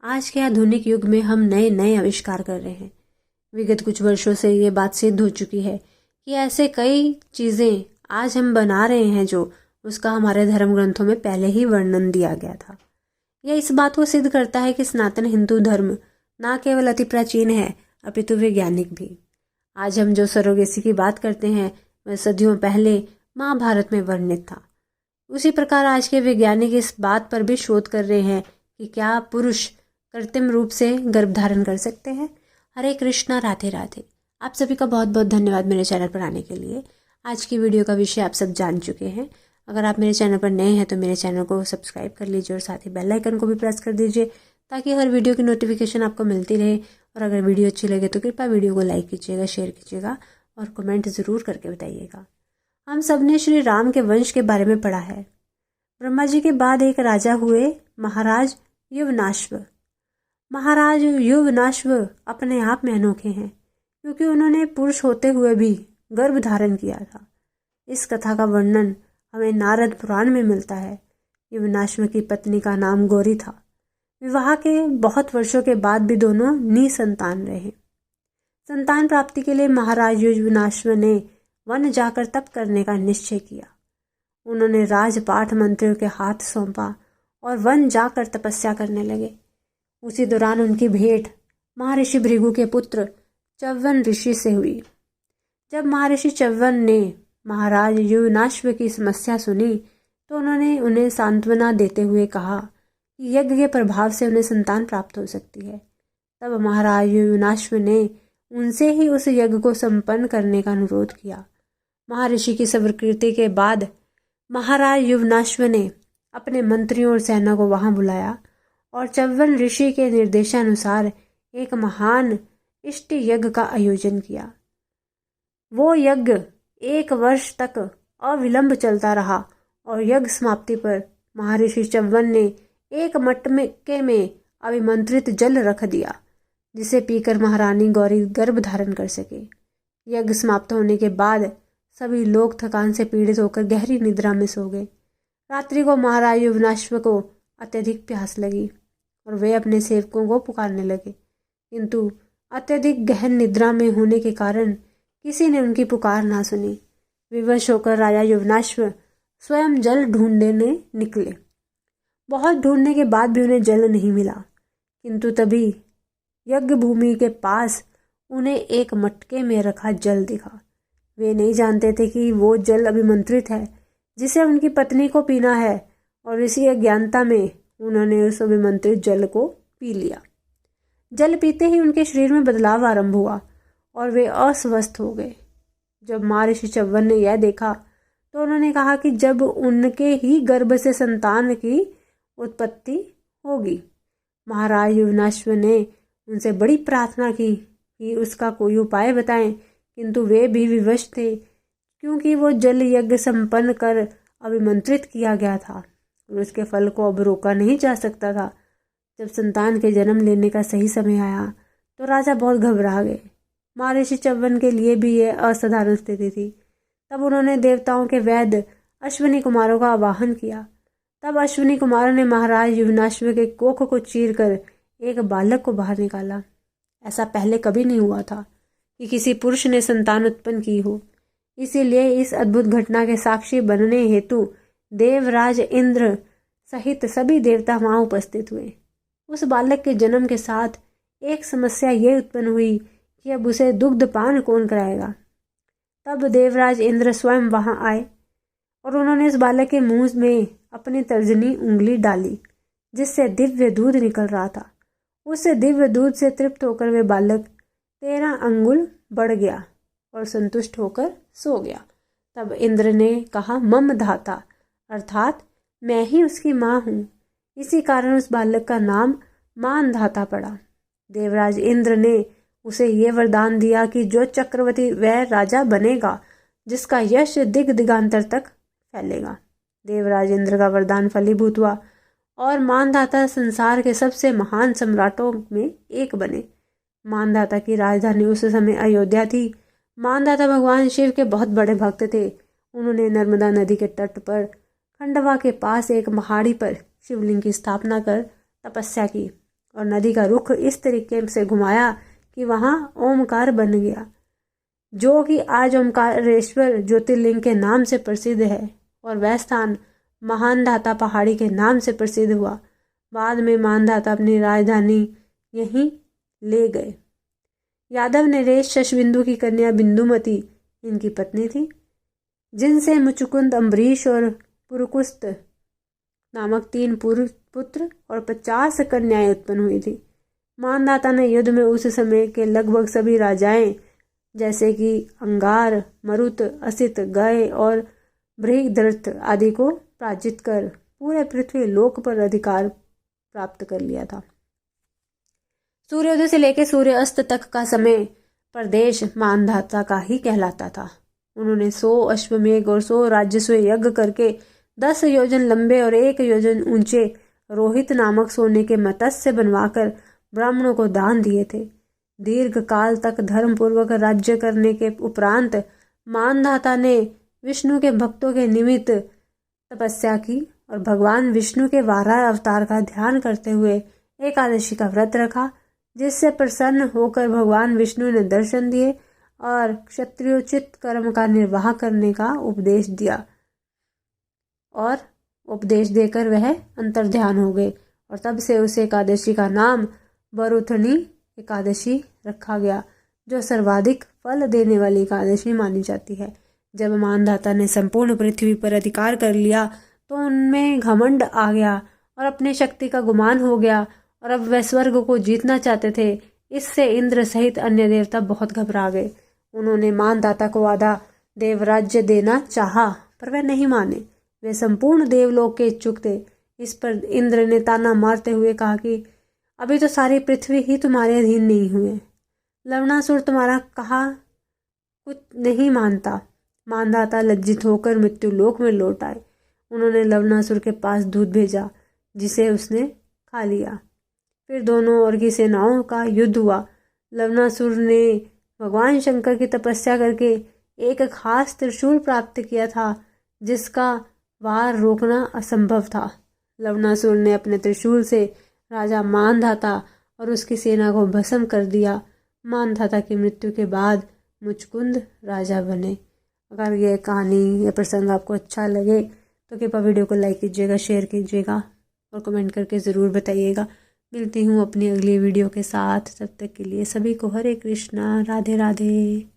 आज के आधुनिक युग में हम नए नए आविष्कार कर रहे हैं। विगत कुछ वर्षों से ये बात सिद्ध हो चुकी है कि ऐसे कई चीज़ें आज हम बना रहे हैं जो उसका हमारे धर्म ग्रंथों में पहले ही वर्णन दिया गया था। यह इस बात को सिद्ध करता है कि सनातन हिंदू धर्म न केवल अति प्राचीन है अपितु वैज्ञानिक भी। आज हम जो सरोगेसी की बात करते हैं वह सदियों पहले महाभारत में वर्णित था। उसी प्रकार आज के वैज्ञानिक इस बात पर भी शोध कर रहे हैं कि क्या पुरुष कृत्रिम रूप से गर्भ धारण कर सकते हैं। हरे कृष्णा, राधे राधे। आप सभी का बहुत बहुत धन्यवाद मेरे चैनल पर आने के लिए। आज की वीडियो का विषय आप सब जान चुके हैं। अगर आप मेरे चैनल पर नए हैं तो मेरे चैनल को सब्सक्राइब कर लीजिए और साथ ही बेल आइकन को भी प्रेस कर दीजिए ताकि हर वीडियो की नोटिफिकेशन आपको मिलती रहे। और अगर वीडियो अच्छी लगे तो कृपया वीडियो को लाइक कीजिएगा, शेयर कीजिएगा और कमेंट ज़रूर करके बताइएगा। हम सब ने श्री राम के वंश के बारे में पढ़ा है। ब्रह्मा जी के बाद एक राजा हुए महाराज युवनाश्व। महाराज युवनाश्व अपने आप में अनोखे हैं क्योंकि उन्होंने पुरुष होते हुए भी गर्भ धारण किया था। इस कथा का वर्णन हमें नारद पुराण में मिलता है। युवनाश्व की पत्नी का नाम गौरी था। विवाह के बहुत वर्षों के बाद भी दोनों निसंतान रहे। संतान प्राप्ति के लिए महाराज युवनाश्व ने वन जाकर तप करने का निश्चय किया। उन्होंने राजपाठ मंत्रियों के हाथ सौंपा और वन जाकर तपस्या करने लगे। उसी दौरान उनकी भेंट महर्षि भृगु के पुत्र च्यवन ऋषि से हुई। जब महर्षि च्यवन ने महाराज युवनाश्व की समस्या सुनी तो उन्होंने उन्हें सांत्वना देते हुए कहा कि यज्ञ के प्रभाव से उन्हें संतान प्राप्त हो सकती है। तब महाराज युवनाश्व ने उनसे ही उस यज्ञ को संपन्न करने का अनुरोध किया। महर्षि की स्वीकृति के बाद महाराज युवनाश्व ने अपने मंत्रियों और सेना को वहां बुलाया और च्यवन ऋषि के निर्देशानुसार एक महान इष्ट यज्ञ का आयोजन किया। वो यज्ञ 1 वर्ष तक अविलंब चलता रहा और यज्ञ समाप्ति पर महर्षि च्यवन ने एक मटके में अभिमंत्रित जल रख दिया जिसे पीकर महारानी गौरी गर्भ धारण कर सके। यज्ञ समाप्त होने के बाद सभी लोग थकान से पीड़ित होकर गहरी निद्रा में सो गए। रात्रि को महाराज युवनाश्व को अत्यधिक प्यास लगी और वे अपने सेवकों को पुकारने लगे, किंतु अत्यधिक गहन निद्रा में होने के कारण किसी ने उनकी पुकार ना सुनी। विवश होकर राजा युवनाश्व स्वयं जल ढूंढने निकले। बहुत ढूंढने के बाद भी उन्हें जल नहीं मिला, किंतु तभी यज्ञ भूमि के पास उन्हें एक मटके में रखा जल दिखा। वे नहीं जानते थे कि वो जल अभिमंत्रित है जिसे उनकी पत्नी को पीना है और इसी अज्ञानता में उन्होंने उस अभिमंत्रित जल को पी लिया। जल पीते ही उनके शरीर में बदलाव आरंभ हुआ और वे अस्वस्थ हो गए। जब महर्षि च्यवन ने यह देखा तो उन्होंने कहा कि जब उनके ही गर्भ से संतान की उत्पत्ति होगी। महाराज युवनाश्व ने उनसे बड़ी प्रार्थना की कि उसका कोई उपाय बताएं, किंतु वे भी विवश थे क्योंकि वो जल यज्ञ संपन्न कर अभिमंत्रित किया गया था और उसके फल को अब रोका नहीं जा सकता था। जब संतान के जन्म लेने का सही समय आया तो राजा बहुत घबरा गए। महर्षि च्यवन के लिए भी यह असाधारण स्थिति थी। तब उन्होंने देवताओं के वैद्य अश्विनी कुमारों का आवाहन किया। तब अश्विनी कुमारों ने महाराज युवनाश्व के कोख को चीरकर एक बालक को बाहर निकाला। ऐसा पहले कभी नहीं हुआ था कि किसी पुरुष ने संतान उत्पन्न की हो। इसीलिए इस अद्भुत घटना के साक्षी बनने हेतु देवराज इंद्र सहित सभी देवता वहां उपस्थित हुए। उस बालक के जन्म के साथ एक समस्या ये उत्पन्न हुई कि अब उसे दुग्ध पान कौन कराएगा। तब देवराज इंद्र स्वयं वहां आए और उन्होंने इस बालक के मुंह में अपनी तर्जनी उंगली डाली जिससे दिव्य दूध निकल रहा था। उस दिव्य दूध से तृप्त होकर वे बालक 13 अंगुल बढ़ गया और संतुष्ट होकर सो गया। तब इंद्र ने कहा, मम धाता, अर्थात मैं ही उसकी माँ हूँ। इसी कारण उस बालक का नाम मानधाता पड़ा। देवराज इंद्र ने उसे ये वरदान दिया कि जो चक्रवर्ती वह राजा बनेगा जिसका यश दिग दिगांतर तक फैलेगा। देवराज इंद्र का वरदान फलीभूत हुआ और मानधाता संसार के सबसे महान सम्राटों में एक बने। मानधाता की राजधानी उस समय अयोध्या थी। मानधाता भगवान शिव के बहुत बड़े भक्त थे। उन्होंने नर्मदा नदी के तट पर खंडवा के पास एक पहाड़ी पर शिवलिंग की स्थापना कर तपस्या की और नदी का रुख इस तरीके से घुमाया कि वहां ओमकार बन गया, जो कि आज ओमकारेश्वर ज्योतिर्लिंग के नाम से प्रसिद्ध है। और वह स्थान मानधाता पहाड़ी के नाम से प्रसिद्ध हुआ। बाद में मानधाता अपनी राजधानी यहीं ले गए। यादव नरेश शशबिंदु की कन्या बिंदुमती इनकी पत्नी थी, जिनसे मुचुकुंद, अम्बरीश और पुरुकुस्त नामक 3 पुत्र और 50 कन्याएं उत्पन्न हुई थी। मानधाता ने युद्ध में उस समय के लगभग सभी राजाएं जैसे कि अंगार, मरुत, असित, गय और बृहद्रथ आदि को पराजित कर पूरे पृथ्वी लोक पर अधिकार प्राप्त कर लिया था। सूर्योदय से लेकर सूर्यास्त तक का समय प्रदेश मानधाता का ही कहलाता था। उन्होंने 100 अश्वमेघ और 100 राजस्व यज्ञ करके 10 योजन लंबे और 1 योजन ऊंचे रोहित नामक सोने के मत्स्य बनवाकर ब्राह्मणों को दान दिए थे। दीर्घ काल तक धर्मपूर्वक राज्य करने के उपरांत मानधाता ने विष्णु के भक्तों के निमित्त तपस्या की और भगवान विष्णु के वाराह अवतार का ध्यान करते हुए एकादशी का व्रत रखा, जिससे प्रसन्न होकर भगवान विष्णु ने दर्शन दिए और क्षत्रियोचित कर्म का निर्वाह करने का उपदेश दिया और उपदेश देकर वह अंतर्ध्यान हो गए। और तब से उस एकादशी का नाम बरुथनी एकादशी रखा गया, जो सर्वाधिक फल देने वाली एकादशी मानी जाती है। जब मानधाता ने संपूर्ण पृथ्वी पर अधिकार कर लिया तो उनमें घमंड आ गया और अपने शक्ति का गुमान हो गया और अब वह स्वर्ग को जीतना चाहते थे। इससे इंद्र सहित अन्य देवता बहुत घबरा गए। उन्होंने मानधाता को आधा देवराज्य देना चाहा, पर वह नहीं माने। वे संपूर्ण देवलोक के इच्छुक थे। इस पर इंद्र ने ताना मारते हुए कहा कि अभी तो सारी पृथ्वी ही तुम्हारे अधीन नहीं हुए। लवणासुर तुम्हारा कहा कुछ नहीं मानता। मानधाता लज्जित होकर मृत्यु लोक में लौट आए। उन्होंने लवणासुर के पास दूध भेजा, जिसे उसने खा लिया। फिर दोनों ओर की सेनाओं का युद्ध हुआ। लवणासुर ने भगवान शंकर की तपस्या करके एक खास त्रिशूल प्राप्त किया था, जिसका वार रोकना असंभव था। लवणासुर ने अपने त्रिशूल से राजा मानधाता और उसकी सेना को भस्म कर दिया। मानधाता की मृत्यु के बाद मुचकुंद राजा बने। अगर यह कहानी या प्रसंग आपको अच्छा लगे तो कृपया वीडियो को लाइक कीजिएगा, शेयर कीजिएगा और कमेंट करके ज़रूर बताइएगा। मिलती हूँ अपनी अगली वीडियो के साथ। तब तक के लिए सभी को हरे कृष्णा, राधे राधे।